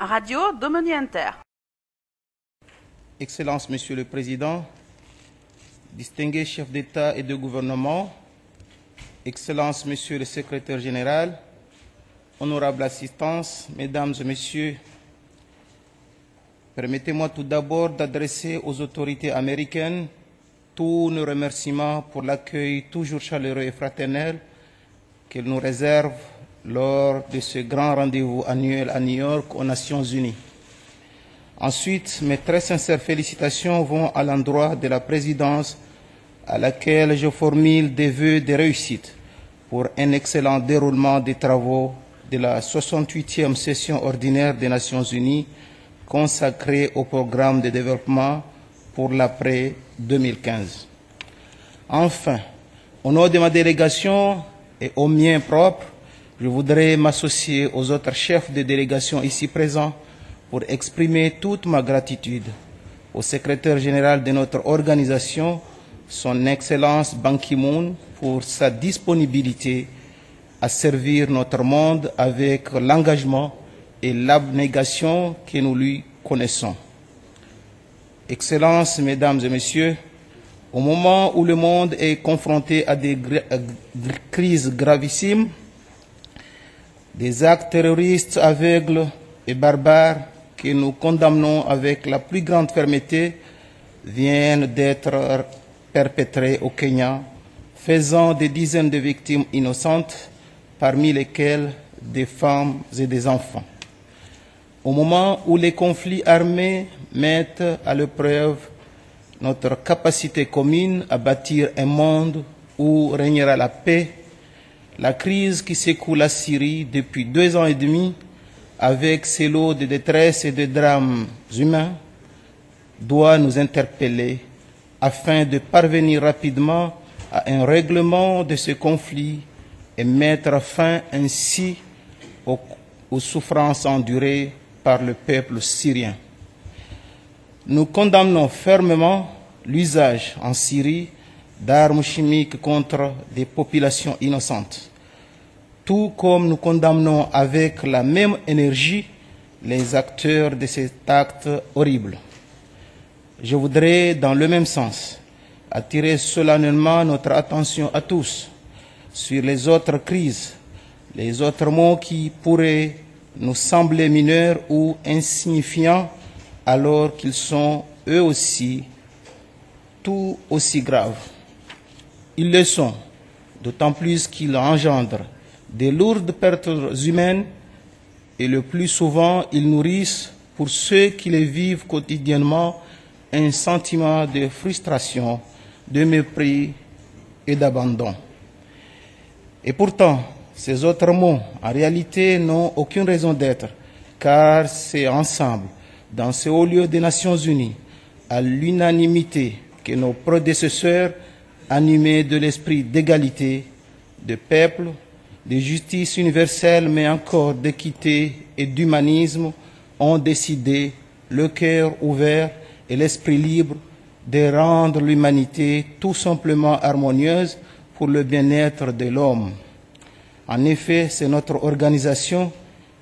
Radio Domoni Inter. Excellences, Monsieur le Président, distingués chefs d'État et de gouvernement, Excellences, Monsieur le Secrétaire général, honorable assistance, Mesdames et Messieurs, permettez-moi tout d'abord d'adresser aux autorités américaines tous nos remerciements pour l'accueil toujours chaleureux et fraternel qu'elles nous réservent lors de ce grand rendez-vous annuel à New York aux Nations Unies. Ensuite, mes très sincères félicitations vont à l'endroit de la présidence à laquelle je formule des vœux de réussite pour un excellent déroulement des travaux de la 68e session ordinaire des Nations Unies consacrée au programme de développement pour l'après 2015. Enfin, au nom de ma délégation et au mien propre, je voudrais m'associer aux autres chefs de délégation ici présents pour exprimer toute ma gratitude au secrétaire général de notre organisation, son Excellence Ban Ki-moon, pour sa disponibilité à servir notre monde avec l'engagement et l'abnégation que nous lui connaissons. Excellences, Mesdames et Messieurs, au moment où le monde est confronté à des crises gravissimes, des actes terroristes aveugles et barbares que nous condamnons avec la plus grande fermeté viennent d'être perpétrés au Kenya, faisant des dizaines de victimes innocentes, parmi lesquelles des femmes et des enfants. Au moment où les conflits armés mettent à l'épreuve notre capacité commune à bâtir un monde où régnera la paix, la crise qui secoue la Syrie depuis 2 ans et demi, avec ses lots de détresse et de drames humains, doit nous interpeller afin de parvenir rapidement à un règlement de ce conflit et mettre fin ainsi aux souffrances endurées par le peuple syrien. Nous condamnons fermement l'usage en Syrie d'armes chimiques contre des populations innocentes, tout comme nous condamnons avec la même énergie les acteurs de cet acte horrible. Je voudrais, dans le même sens, attirer solennellement notre attention à tous sur les autres crises, les autres mots qui pourraient nous sembler mineurs ou insignifiants alors qu'ils sont eux aussi tout aussi graves. Ils le sont, d'autant plus qu'ils engendrent de lourdes pertes humaines et le plus souvent ils nourrissent pour ceux qui les vivent quotidiennement un sentiment de frustration, de mépris et d'abandon. Et pourtant, ces autres mots, en réalité, n'ont aucune raison d'être, car c'est ensemble, dans ce haut lieu des Nations Unies, à l'unanimité que nos prédécesseurs, animés de l'esprit d'égalité, de peuple, de justice universelle, mais encore d'équité et d'humanisme, ont décidé, le cœur ouvert et l'esprit libre, de rendre l'humanité tout simplement harmonieuse pour le bien-être de l'homme. En effet, c'est notre organisation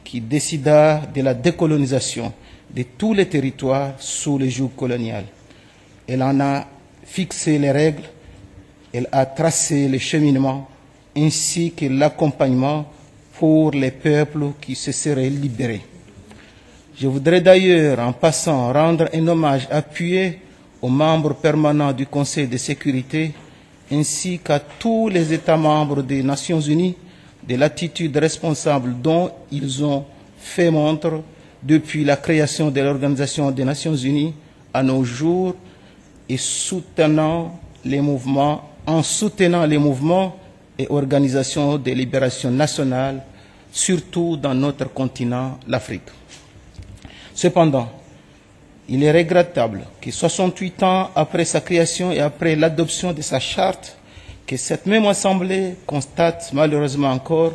qui décida de la décolonisation de tous les territoires sous le joug colonial. Elle en a fixé les règles, elle a tracé le cheminement ainsi que l'accompagnement pour les peuples qui se seraient libérés. Je voudrais d'ailleurs, en passant, rendre un hommage appuyé aux membres permanents du Conseil de sécurité ainsi qu'à tous les États membres des Nations Unies de l'attitude responsable dont ils ont fait montre depuis la création de l'Organisation des Nations Unies à nos jours et en soutenant les mouvements et organisations de libération nationale, surtout dans notre continent, l'Afrique. Cependant, il est regrettable que 68 ans après sa création et après l'adoption de sa charte, que cette même Assemblée constate malheureusement encore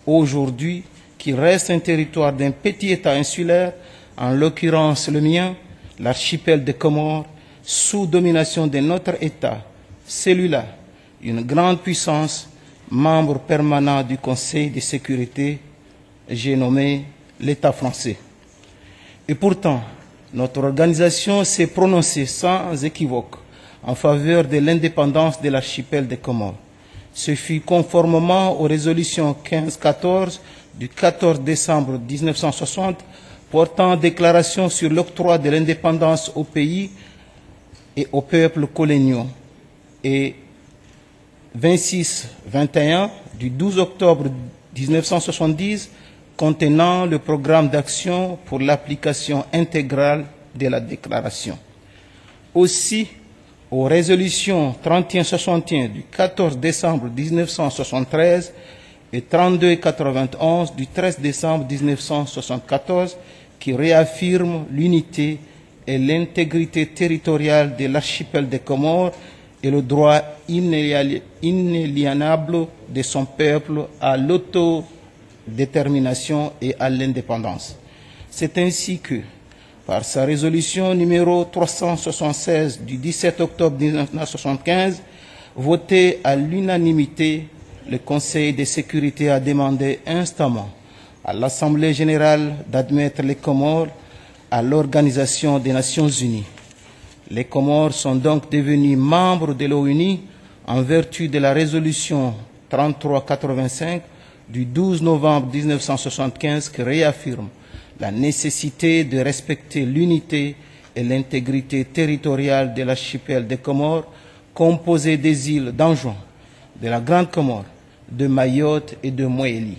aujourd'hui qu'il reste un territoire d'un petit État insulaire, en l'occurrence le mien, l'archipel des Comores, sous domination d'un autre État, celui-là, une grande puissance, membre permanent du Conseil de sécurité, j'ai nommé l'État français. Et pourtant, notre organisation s'est prononcée sans équivoque en faveur de l'indépendance de l'archipel des Comores. Ce fut conformément aux résolutions 1514 du 14 décembre 1960 portant déclaration sur l'octroi de l'indépendance au pays et aux peuples coloniaux et 26-21 du 12 octobre 1970 contenant le programme d'action pour l'application intégrale de la déclaration. Aussi, aux résolutions 3161 du 14 décembre 1973 et 3291 du 13 décembre 1974 qui réaffirment l'unité et l'intégrité territoriale de l'archipel des Comores et le droit inaliénable de son peuple à l'autodétermination et à l'indépendance. C'est ainsi que, par sa résolution numéro 376 du 17 octobre 1975, votée à l'unanimité, le Conseil de sécurité a demandé instamment à l'Assemblée générale d'admettre les Comores à l'Organisation des Nations unies. Les Comores sont donc devenus membres de l'ONU en vertu de la résolution 3385 du 12 novembre 1975 qui réaffirme la nécessité de respecter l'unité et l'intégrité territoriale de l'archipel des Comores, composé des îles d'Anjouan, de la Grande Comore, de Mayotte et de Moélie.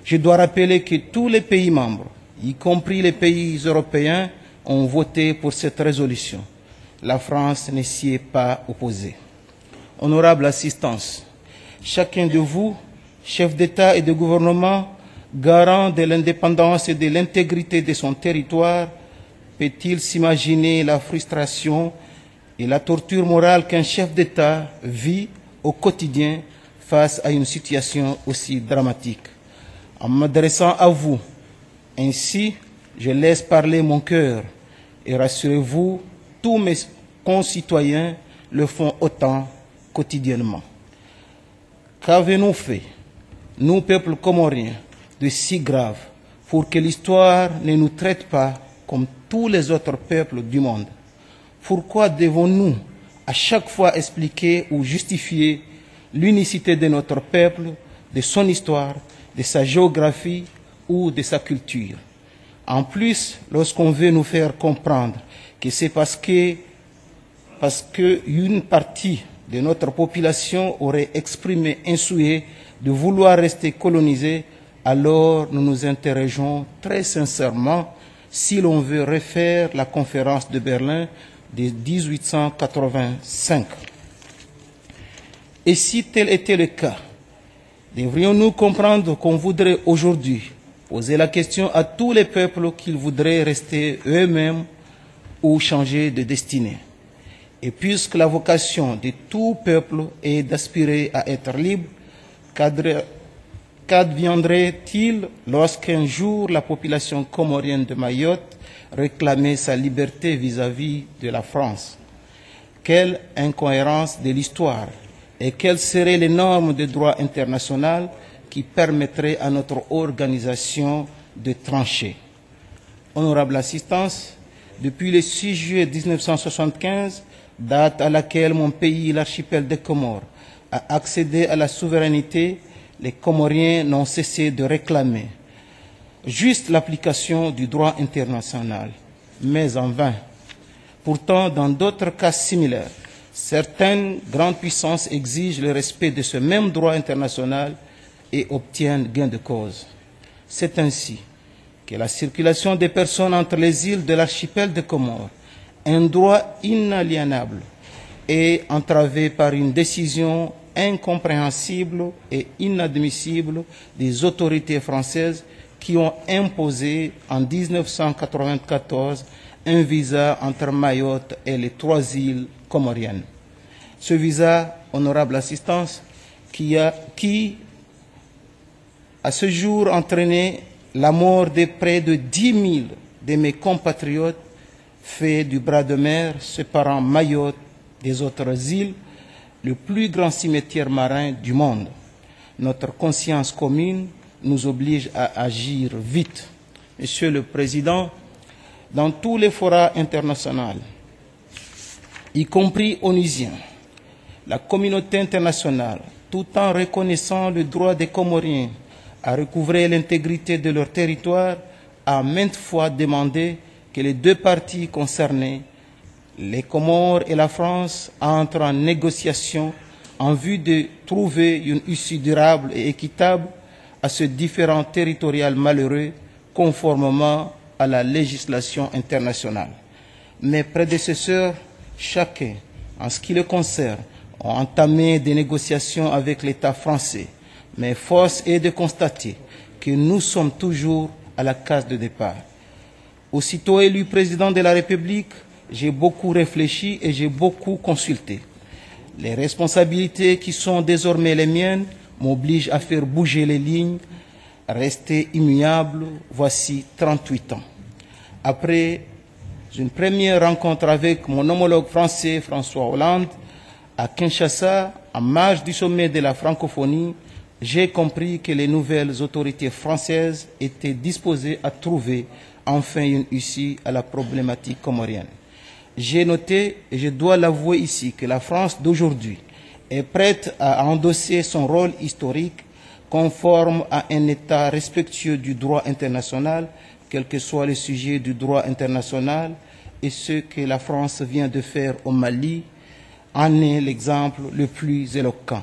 Je dois rappeler que tous les pays membres, y compris les pays européens, ont voté pour cette résolution. La France ne s'y est pas opposée. Honorable assistance, chacun de vous, chef d'État et de gouvernement, garant de l'indépendance et de l'intégrité de son territoire, peut-il s'imaginer la frustration et la torture morale qu'un chef d'État vit au quotidien face à une situation aussi dramatique? En m'adressant à vous, ainsi, je laisse parler mon cœur et rassurez-vous, tous mes concitoyens le font autant quotidiennement. Qu'avons-nous fait, nous, peuple comorien, de si grave pour que l'histoire ne nous traite pas comme tous les autres peuples du monde? Pourquoi devons-nous à chaque fois expliquer ou justifier l'unicité de notre peuple, de son histoire, de sa géographie ou de sa culture? En plus, lorsqu'on veut nous faire comprendre que c'est parce qu'une partie de notre population aurait exprimé un souhait de vouloir rester colonisée, alors nous nous interrogeons très sincèrement si l'on veut refaire la conférence de Berlin de 1885. Et si tel était le cas, devrions-nous comprendre qu'on voudrait aujourd'hui poser la question à tous les peuples qu'ils voudraient rester eux-mêmes ou changer de destinée? Et puisque la vocation de tout peuple est d'aspirer à être libre, qu'adviendrait-il lorsqu'un jour la population comorienne de Mayotte réclamait sa liberté vis-à-vis de la France? Quelle incohérence de l'histoire et quelles seraient les normes de droit international qui permettraient à notre organisation de trancher? Honorable assistance, depuis le 6 juillet 1975, date à laquelle mon pays, l'archipel des Comores, a accédé à la souveraineté, les Comoriens n'ont cessé de réclamer juste l'application du droit international, mais en vain. Pourtant, dans d'autres cas similaires, certaines grandes puissances exigent le respect de ce même droit international et obtiennent gain de cause. C'est ainsi que la circulation des personnes entre les îles de l'archipel des Comores, un droit inaliénable, est entravée par une décision incompréhensible et inadmissible des autorités françaises qui ont imposé en 1994 un visa entre Mayotte et les 3 îles comoriennes. Ce visa, honorable assistance, qui a à ce jour entraîné la mort de près de 10 000 de mes compatriotes, fait du bras de mer séparant Mayotte des autres îles le plus grand cimetière marin du monde. Notre conscience commune nous oblige à agir vite. Monsieur le Président, dans tous les forats internationaux, y compris onusiens, la communauté internationale, tout en reconnaissant le droit des Comoriens à recouvrer l'intégrité de leur territoire, a maintes fois demandé que les deux parties concernées, les Comores et la France, entrent en négociation en vue de trouver une issue durable et équitable à ce différend territorial malheureux, conformément à la législation internationale. Mes prédécesseurs, chacun, en ce qui le concerne, ont entamé des négociations avec l'État français, mais force est de constater que nous sommes toujours à la case de départ. Aussitôt élu président de la République, j'ai beaucoup réfléchi et j'ai beaucoup consulté. Les responsabilités qui sont désormais les miennes m'obligent à faire bouger les lignes, rester immuable voici 38 ans. Après une première rencontre avec mon homologue français François Hollande, à Kinshasa, en marge du sommet de la francophonie, j'ai compris que les nouvelles autorités françaises étaient disposées à trouver enfin une issue à la problématique comorienne. J'ai noté, et je dois l'avouer ici, que la France d'aujourd'hui est prête à endosser son rôle historique conforme à un État respectueux du droit international, quel que soit le sujet du droit international, et ce que la France vient de faire au Mali en est l'exemple le plus éloquent.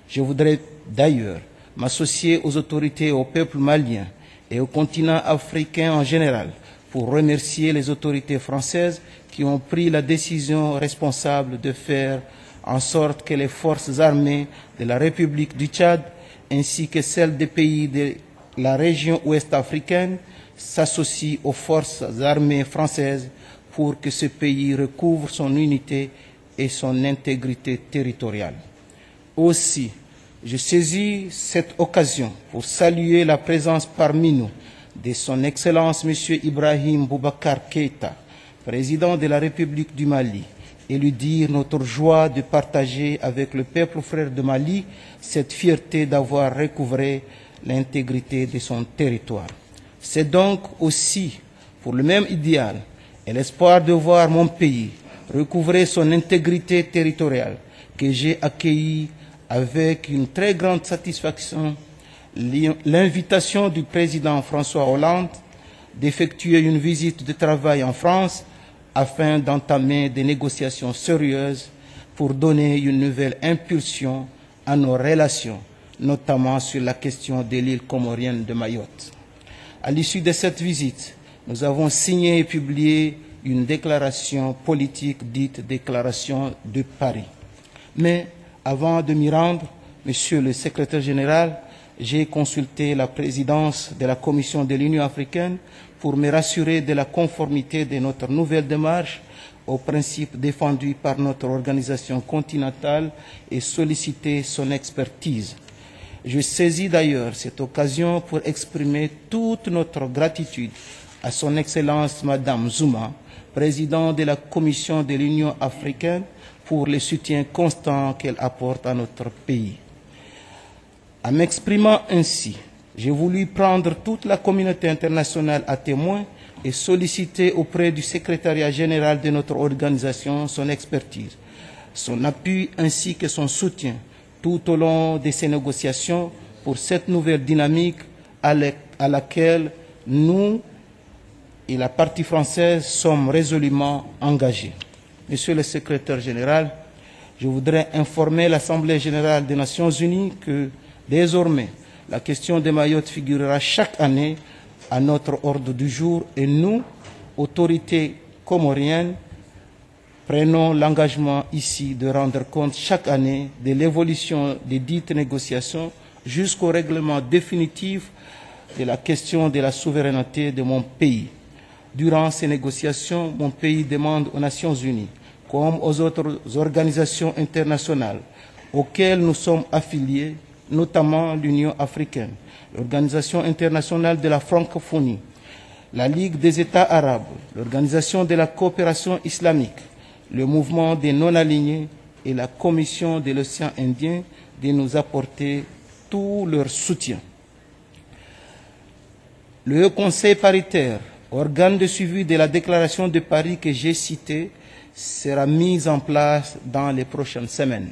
Je voudrais d'ailleurs m'associer aux autorités et au peuple malien et au continent africain en général pour remercier les autorités françaises qui ont pris la décision responsable de faire en sorte que les forces armées de la République du Tchad ainsi que celles des pays de la région ouest africaine s'associent aux forces armées françaises pour que ce pays recouvre son unité et son intégrité territoriale. Aussi, je saisis cette occasion pour saluer la présence parmi nous de son Excellence M. Ibrahim Boubacar Keïta, président de la République du Mali, et lui dire notre joie de partager avec le peuple frère de Mali cette fierté d'avoir recouvré l'intégrité de son territoire. C'est donc aussi pour le même idéal et l'espoir de voir mon pays recouvrer son intégrité territoriale que j'ai accueilli avec une très grande satisfaction l'invitation du président François Hollande d'effectuer une visite de travail en France afin d'entamer des négociations sérieuses pour donner une nouvelle impulsion à nos relations, notamment sur la question de l'île comorienne de Mayotte. À l'issue de cette visite, nous avons signé et publié une déclaration politique dite Déclaration de Paris. Mais avant de m'y rendre, Monsieur le Secrétaire général, j'ai consulté la présidence de la Commission de l'Union africaine pour me rassurer de la conformité de notre nouvelle démarche aux principes défendus par notre organisation continentale et solliciter son expertise. Je saisis d'ailleurs cette occasion pour exprimer toute notre gratitude à son Excellence Madame Zouma, président de la Commission de l'Union africaine, pour le soutien constant qu'elle apporte à notre pays. En m'exprimant ainsi, j'ai voulu prendre toute la communauté internationale à témoin et solliciter auprès du secrétariat général de notre organisation son expertise, son appui ainsi que son soutien tout au long de ces négociations pour cette nouvelle dynamique à laquelle nous et la partie française sommes résolument engagés. Monsieur le secrétaire général, je voudrais informer l'Assemblée générale des Nations unies que désormais, la question de Mayotte figurera chaque année à notre ordre du jour et nous, autorités comoriennes, prenons l'engagement ici de rendre compte chaque année de l'évolution des dites négociations jusqu'au règlement définitif de la question de la souveraineté de mon pays. Durant ces négociations, mon pays demande aux Nations unies, comme aux autres organisations internationales auxquelles nous sommes affiliés, notamment l'Union africaine, l'Organisation internationale de la francophonie, la Ligue des États arabes, l'Organisation de la coopération islamique, le mouvement des non-alignés et la Commission de l'océan Indien de nous apporter tout leur soutien. Le Haut Conseil paritaire organe de suivi de la déclaration de Paris que j'ai citée, sera mis en place dans les prochaines semaines.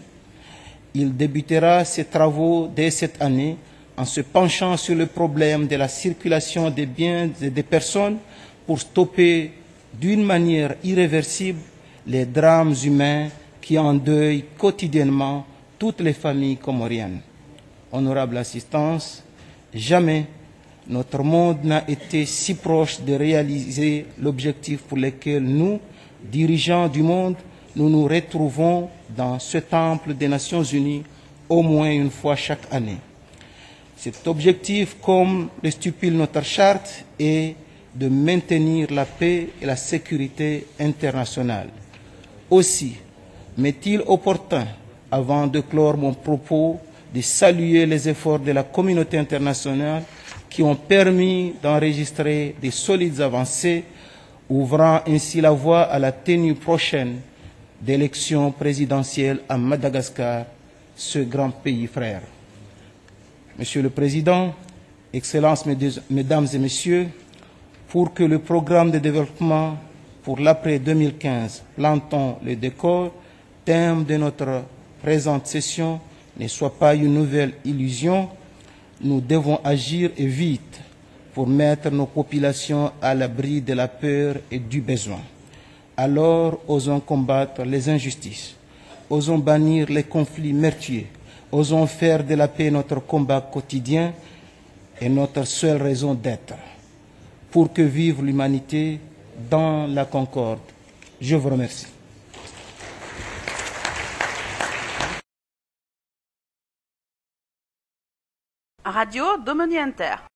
Il débutera ses travaux dès cette année en se penchant sur le problème de la circulation des biens et des personnes pour stopper d'une manière irréversible les drames humains qui endeuillent quotidiennement toutes les familles comoriennes. Honorable assistance, jamais notre monde n'a été si proche de réaliser l'objectif pour lequel nous, dirigeants du monde, nous nous retrouvons dans ce temple des Nations Unies au moins une fois chaque année. Cet objectif, comme le stipule notre charte, est de maintenir la paix et la sécurité internationale. Aussi, m'est-il opportun, avant de clore mon propos, de saluer les efforts de la communauté internationale qui ont permis d'enregistrer des solides avancées, ouvrant ainsi la voie à la tenue prochaine d'élections présidentielles à Madagascar, ce grand pays frère. Monsieur le Président, Excellences, Mesdames et Messieurs, pour que le programme de développement pour l'après 2015, plantons le décor, thème de notre présente session, ne soit pas une nouvelle illusion, nous devons agir et vite pour mettre nos populations à l'abri de la peur et du besoin. Alors, osons combattre les injustices, osons bannir les conflits meurtriers, osons faire de la paix notre combat quotidien et notre seule raison d'être, pour que vive l'humanité dans la concorde. Je vous remercie. Radio Dominienter.